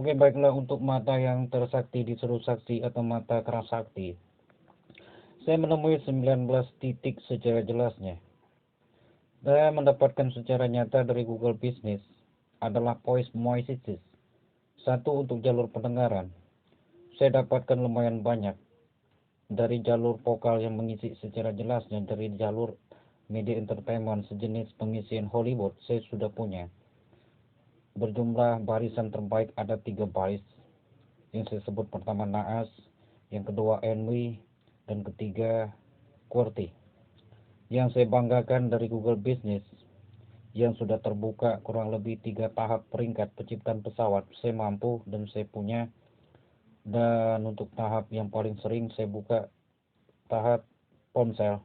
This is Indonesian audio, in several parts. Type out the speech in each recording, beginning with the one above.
Oke, baiklah untuk mata yang tersakti disuruh saksi atau mata keras sakti. Saya menemui 19 titik secara jelasnya. Saya mendapatkan secara nyata dari Google Business adalah voice moises. Satu untuk jalur pendengaran. Saya dapatkan lumayan banyak dari jalur vokal yang mengisi secara jelasnya dari jalur media entertainment sejenis pengisian Hollywood saya sudah punya. Berjumlah barisan terbaik ada 3 baris. Yang saya sebut pertama Naas, yang kedua Enwi, dan ketiga QWERTY. Yang saya banggakan dari Google Business yang sudah terbuka kurang lebih 3 tahap peringkat penciptaan pesawat saya mampu dan saya punya. Dan untuk tahap yang paling sering saya buka tahap ponsel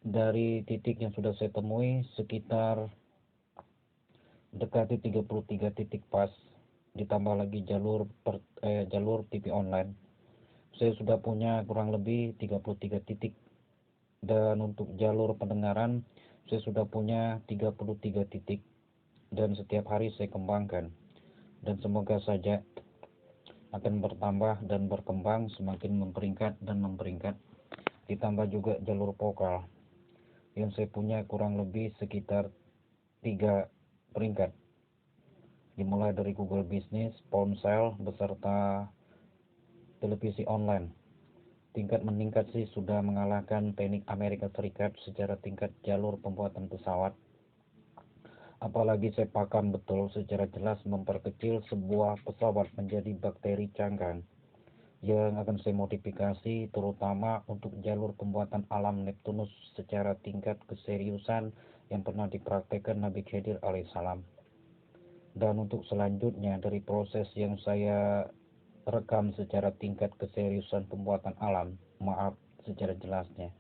dari titik yang sudah saya temui sekitar dekati 33 titik pas, ditambah lagi jalur TV online. Saya sudah punya kurang lebih 33 titik. Dan untuk jalur pendengaran saya sudah punya 33 titik, dan setiap hari saya kembangkan, dan semoga saja akan bertambah dan berkembang semakin memperingkat dan memperingkat. Ditambah juga jalur vokal yang saya punya kurang lebih sekitar 3 peringkat, dimulai dari Google Business, ponsel, beserta televisi online. Tingkat meningkat sih sudah mengalahkan teknik Amerika Serikat secara tingkat jalur pembuatan pesawat. Apalagi saya paham betul secara jelas memperkecil sebuah pesawat menjadi bakteri cangkang yang akan saya modifikasi terutama untuk jalur pembuatan alam Neptunus secara tingkat keseriusan yang pernah dipraktekkan Nabi Khidir alaihissalam. Dan untuk selanjutnya dari proses yang saya rekam secara tingkat keseriusan pembuatan alam, maaf secara jelasnya,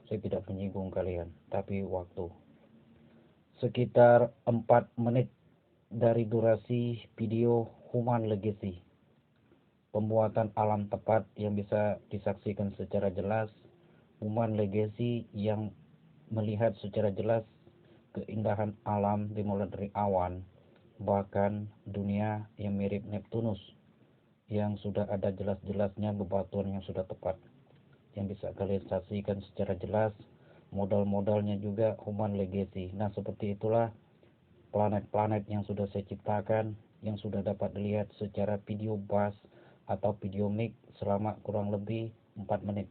saya tidak menyinggung kalian, tapi waktu. Sekitar 4 menit dari durasi video Human Legacy. Pembuatan alam tepat yang bisa disaksikan secara jelas. Human Legacy yang melihat secara jelas keindahan alam dimulai dari awan, bahkan dunia yang mirip Neptunus yang sudah ada jelas-jelasnya bebatuan yang sudah tepat yang bisa kalian saksikan secara jelas. Modal-modalnya juga Human Legacy. Nah, seperti itulah planet-planet yang sudah saya ciptakan yang sudah dapat dilihat secara video bus atau video mic selama kurang lebih 4 menit.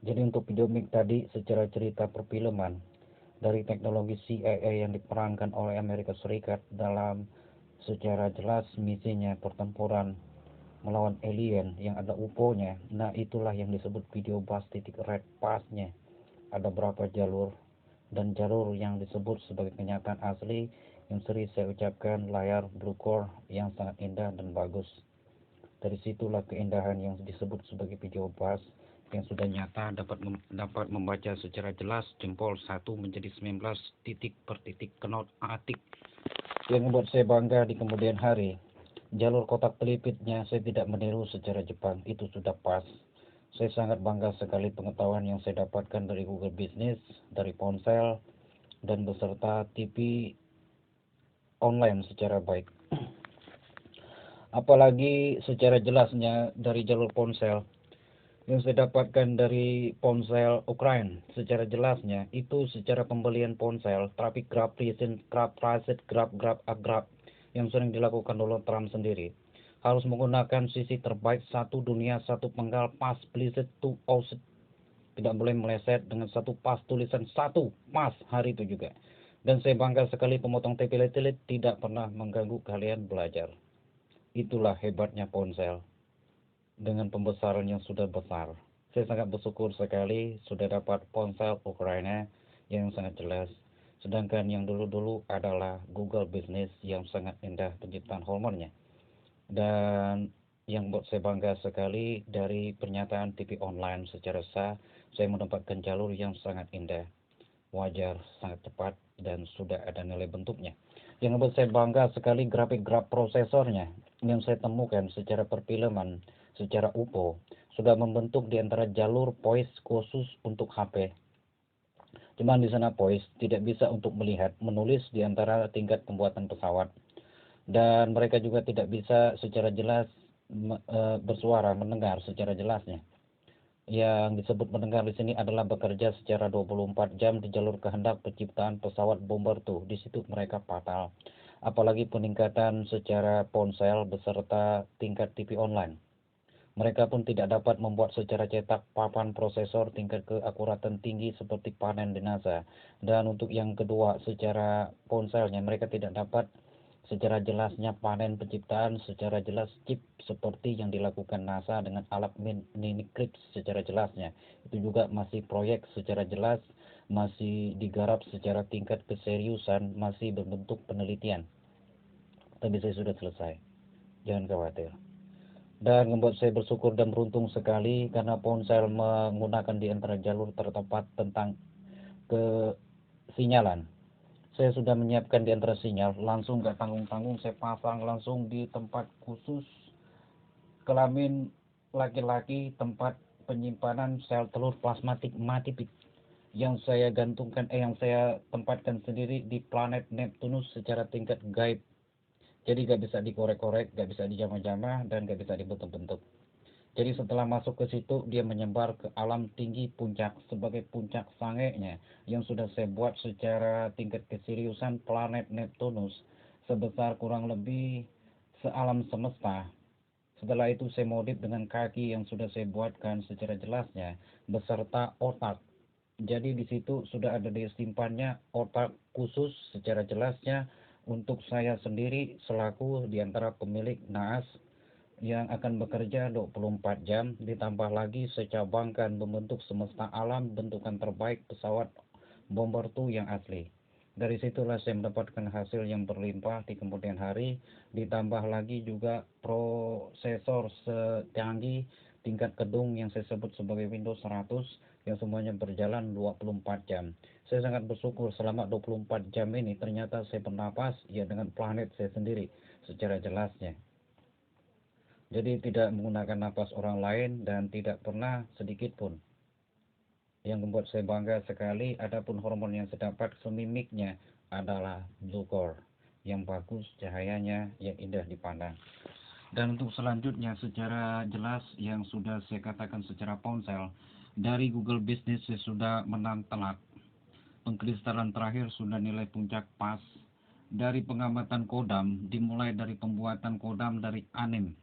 Jadi untuk video mic tadi secara cerita perfilman dari teknologi CIA yang diperankan oleh Amerika Serikat dalam secara jelas misinya pertempuran melawan alien yang ada UFO-nya. Nah, itulah yang disebut video bus titik red pasnya. Ada berapa jalur, dan jalur yang disebut sebagai kenyataan asli yang sering saya ucapkan layar blue core yang sangat indah dan bagus. Dari situlah keindahan yang disebut sebagai video bus yang sudah nyata dapat membaca secara jelas jempol 1 menjadi 19 titik per titik knot atik yang membuat saya bangga di kemudian hari. Jalur kotak pelipitnya saya tidak meniru secara Jepang, itu sudah pas. Saya sangat bangga sekali pengetahuan yang saya dapatkan dari Google Business, dari ponsel, dan beserta TV online secara baik. Apalagi secara jelasnya dari jalur ponsel yang saya dapatkan dari ponsel Ukraine secara jelasnya itu secara pembelian ponsel traffic grab reason grab transit grab yang sering dilakukan Donald Trump sendiri harus menggunakan sisi terbaik satu dunia satu penggal pas blizzard to offset, tidak boleh meleset dengan satu pas tulisan satu pas hari itu juga. Dan saya bangga sekali pemotong tepilet-tepilet tidak pernah mengganggu kalian belajar. Itulah hebatnya ponsel dengan pembesaran yang sudah besar. Saya sangat bersyukur sekali sudah dapat ponsel Ukraina yang sangat jelas. Sedangkan yang dulu-dulu adalah Google Business yang sangat indah penciptaan hormonnya. Dan yang buat saya bangga sekali dari pernyataan TV online secara sah, saya mendapatkan jalur yang sangat indah, wajar, sangat tepat, dan sudah ada nilai bentuknya. Yang membuat saya bangga sekali grafik prosesornya yang saya temukan secara perfilman, secara UFO, sudah membentuk di antara jalur voice khusus untuk HP. Cuman di sana voice tidak bisa untuk melihat, menulis di antara tingkat pembuatan pesawat. dan mereka juga tidak bisa secara jelas bersuara, mendengar secara jelasnya. Yang disebut mendengar di sini adalah bekerja secara 24 jam di jalur kehendak penciptaan pesawat bomber tuh. Di situ mereka fatal. Apalagi peningkatan secara ponsel beserta tingkat TV online. Mereka pun tidak dapat membuat secara cetak papan prosesor tingkat keakuratan tinggi seperti panen di NASA. Dan untuk yang kedua, secara ponselnya mereka tidak dapat secara jelasnya panen penciptaan secara jelas chip seperti yang dilakukan NASA dengan alat mini CRISPR secara jelasnya. Itu juga masih proyek secara jelas, masih digarap secara tingkat keseriusan, masih berbentuk penelitian. Tapi saya sudah selesai. Jangan khawatir. Dan membuat saya bersyukur dan beruntung sekali karena ponsel menggunakan di antara jalur tertepat tentang kesinyalan. Saya sudah menyiapkan di antara sinyal, langsung gak tanggung-tanggung saya pasang langsung di tempat khusus kelamin laki-laki, tempat penyimpanan sel telur plasmatik mati yang saya gantungkan yang saya tempatkan sendiri di planet Neptunus secara tingkat gaib. Jadi gak bisa dikorek-korek, gak bisa dijamah-jamah, dan gak bisa dibentuk-bentuk. Jadi setelah masuk ke situ, dia menyebar ke alam tinggi puncak sebagai puncak sangenya yang sudah saya buat secara tingkat keseriusan planet Neptunus sebesar kurang lebih sealam semesta. Setelah itu saya modif dengan kaki yang sudah saya buatkan secara jelasnya beserta otak. Jadi di situ sudah ada disimpannya otak khusus secara jelasnya untuk saya sendiri selaku di antara pemilik naas yang akan bekerja 24 jam, ditambah lagi secabangkan membentuk semesta alam bentukan terbaik pesawat bomber 2 yang asli. Dari situlah saya mendapatkan hasil yang berlimpah di kemudian hari, ditambah lagi juga prosesor secanggih tingkat kedung yang saya sebut sebagai Windows 100 yang semuanya berjalan 24 jam. Saya sangat bersyukur selama 24 jam ini ternyata saya bernapas ya dengan planet saya sendiri secara jelasnya. Jadi tidak menggunakan napas orang lain dan tidak pernah sedikit pun. Yang membuat saya bangga sekali, adapun hormon yang saya dapat semimiknya adalah blue core, yang bagus cahayanya, yang indah dipandang. Dan untuk selanjutnya secara jelas yang sudah saya katakan secara ponsel, dari Google Business saya sudah menang telak. Pengkristalan terakhir sudah nilai puncak pas. Dari pengamatan kodam, dimulai dari pembuatan kodam dari anim.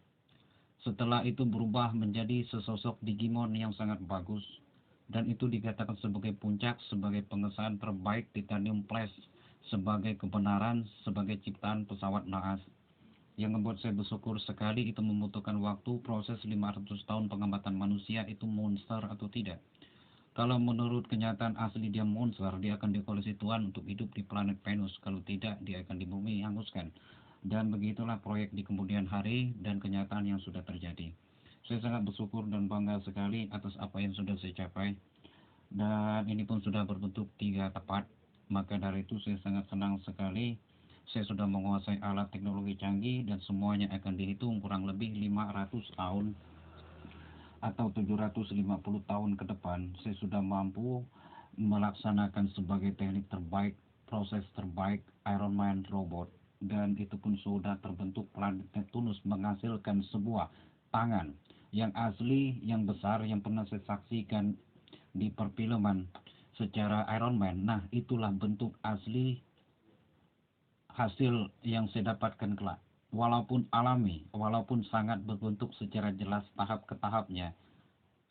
Setelah itu berubah menjadi sesosok Digimon yang sangat bagus. Dan itu dikatakan sebagai puncak, sebagai pengesahan terbaik Titanium Flash, sebagai kebenaran, sebagai ciptaan pesawat naas. Yang membuat saya bersyukur sekali itu membutuhkan waktu proses 500 tahun pengamatan manusia itu monster atau tidak. Kalau menurut kenyataan asli dia monster, dia akan dikoleksi Tuhan untuk hidup di planet Venus. Kalau tidak, dia akan di bumi hanguskan. Dan begitulah proyek di kemudian hari dan kenyataan yang sudah terjadi. Saya sangat bersyukur dan bangga sekali atas apa yang sudah saya capai. Dan ini pun sudah berbentuk 3 tepat. Maka dari itu saya sangat senang sekali. Saya sudah menguasai alat teknologi canggih dan semuanya akan dihitung kurang lebih 500 tahun atau 750 tahun ke depan. Saya sudah mampu melaksanakan sebagai teknik terbaik, proses terbaik Iron Man robot. Dan itu pun sudah terbentuk planet Neptunus menghasilkan sebuah tangan yang asli, yang besar, yang pernah saya saksikan di perfilman secara Iron Man. Nah, itulah bentuk asli hasil yang saya dapatkan kelak. Walaupun alami, walaupun sangat berbentuk secara jelas tahap ke tahapnya,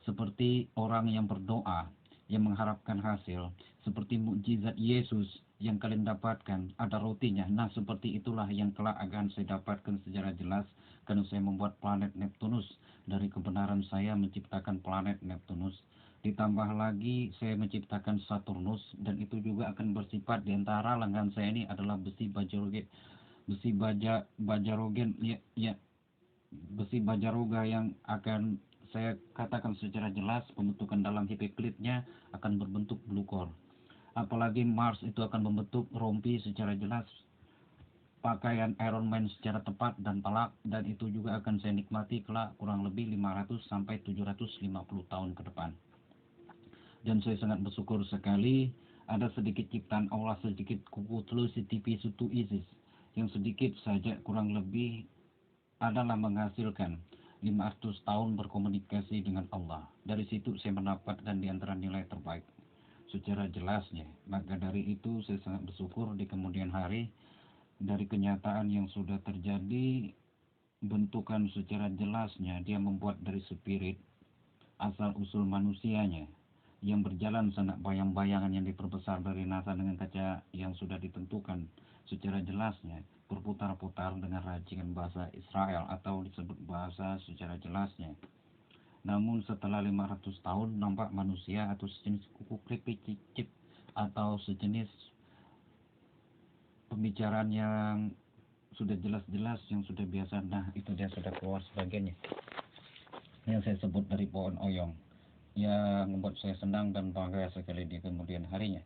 seperti orang yang berdoa, yang mengharapkan hasil, seperti mukjizat Yesus yang kalian dapatkan, ada rotinya. Nah, seperti itulah yang kelak akan saya dapatkan secara jelas, karena saya membuat planet Neptunus. Dari kebenaran saya menciptakan planet Neptunus. Ditambah lagi saya menciptakan Saturnus, dan itu juga akan bersifat di antara lengan saya ini adalah besi bajarogen, ya, ya, besi bajaroga yang akan saya katakan secara jelas pembentukan dalam hipoklitnya akan berbentuk blue core. Apalagi Mars itu akan membentuk rompi secara jelas, pakaian Iron Man secara tepat dan telak, dan itu juga akan saya nikmati kelak kurang lebih 500 sampai 750 tahun ke depan. Dan saya sangat bersyukur sekali ada sedikit ciptaan Allah, sedikit kuku telur si tipi sutu isis yang sedikit saja kurang lebih adalah menghasilkan 500 tahun berkomunikasi dengan Allah. Dari situ saya mendapatkan di antara nilai terbaik secara jelasnya. Maka dari itu saya sangat bersyukur di kemudian hari dari kenyataan yang sudah terjadi, bentukan secara jelasnya dia membuat dari spirit asal usul manusianya yang berjalan sangat bayang-bayangan yang diperbesar dari NASA dengan kaca yang sudah ditentukan secara jelasnya berputar-putar dengan racikan bahasa Israel atau disebut bahasa secara jelasnya. Namun setelah 500 tahun nampak manusia atau sejenis kuku keripik cicit atau sejenis pembicaraan yang sudah jelas-jelas yang sudah biasa, nah itu dia sudah keluar sebagainya yang saya sebut dari pohon oyong yang membuat saya senang dan bangga sekali di kemudian harinya.